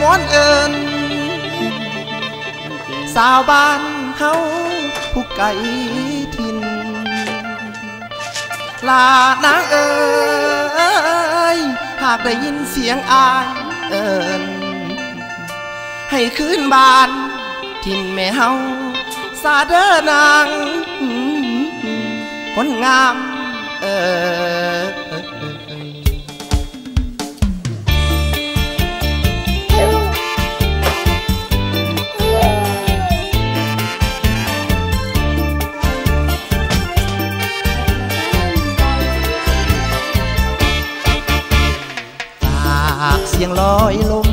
มวนเอิญสาวบ้านเฮาผู้ไกลถิ่นลานางเอ๋ยหากได้ยินเสียงอายเอิญให้คืนบ้านถิ่นแม่เฮาสาเด้อนางคนงามเสียงลอยลม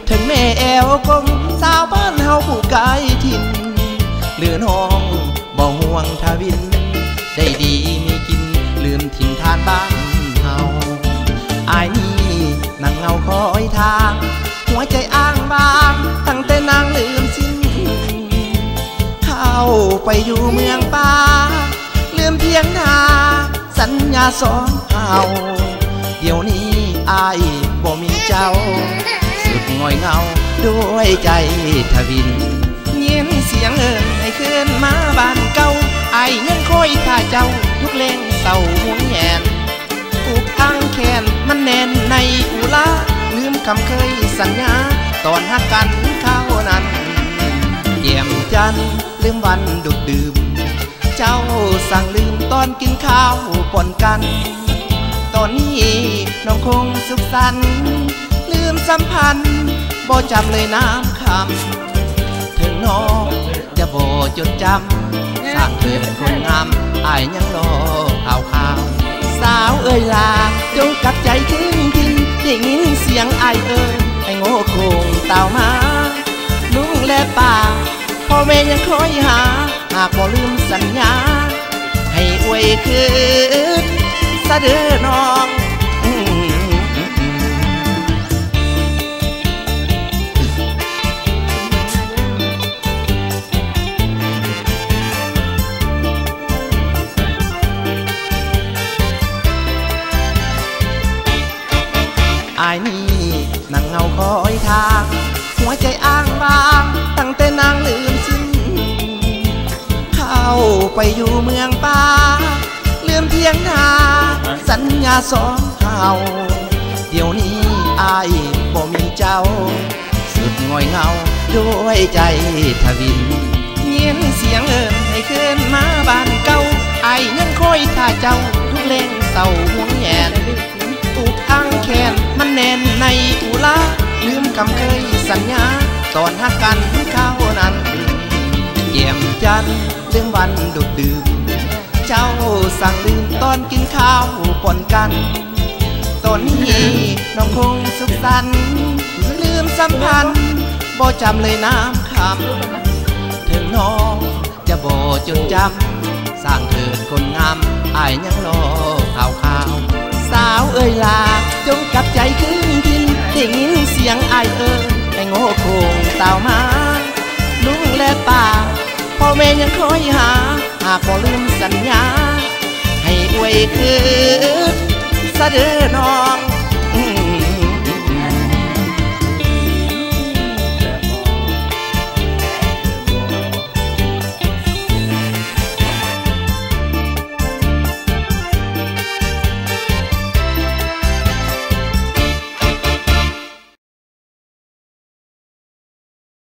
ถึงแม่แอวกลมสาวบ้านเฮาผู้ไกลถิ่นเหลือน้องบ่ห่วงทวินได้ดีมีกินลืมถิ่นทานบ้านเฮาอายนี่นั่งเงาคอยทางหัวใจอ้างบางตั้งแต่นางลืมสิ้นเข้าไปอยู่เมืองป่าลืมเพียงนาสัญญาสองเฮาเดี๋ยวนี้อายบ่มีเจ้าสุดง่อยเงาด้วยใจทวินยินเสียงเอิญให้ขึ้นมาบ้านเก่าอายยังคอยท่าเจ้าทุกเล่งเศร้าหวงแหนถูกอ้างแขนมันแน่นในอุลาลืมคำเคยสัญญาตอนหักกันข้าวนั้นเยี่ยมจันลืมวันดุดดื่มเจ้าสั่งลืมตอนกินข้าวป่นกันตอนนี้น้องคงสุขสันต์ลืมสัมพันธ์บ่จำเลยน้ำคำถึงน้องจะบ่จดจำสร้างเธอเป็นคนงามอายยังรอข่าวสาวเอ่ยลาจงกลับใจถึงทินได้ยินเสียงอายเอ่ยไอ้โง่โคงเต่ามาลุงและป่าพ่อแม่ยังคอยหาหากบ่ลืมสัญญาให้อวยคืนซะเด้อน้องอายนี่นั่งเงาคอยทางหัวใจอ้างบางตั้งแต่นางลืมสิ้นเข้าไปอยู่เมืองป่าลืมเพียงนาสัญญาสองเฮาเดี๋ยวนี้อายบ่มีเจ้าสุดง่อยเงาด้วยใจทวินยินเสียงเอิญให้ขึ้นมาบ้านเก่าอายยังคอยท่าเจ้าทุกเล่งเศร้าหวงแหนถูกอ้างแขนมันแน่นในอุลาลืมคำเคยสัญญาตอนหักกันข้าวนั้นเยี่ยมจันลืมวันดุดดื่มเจ้าสั่งลืมตอนกินข้าวป่นกันตอนนี้น้องคงสุขสันต์ลืมสัมพันธ์บ่จำเลยน้ำคำถึงน้องจะบ่จดจำสร้างเถิดคนงามอายยังรอข่าวสาวเอ่ยลาจงกลับใจคืนทินได้ยินเสียงอายเอ่ยไอ้โง่โคงเต่ามาลุงและป่าพ่อแม่ยังคอยหาหากบ่ลืมสัญญาให้อวยคืนซะเด้อน้อง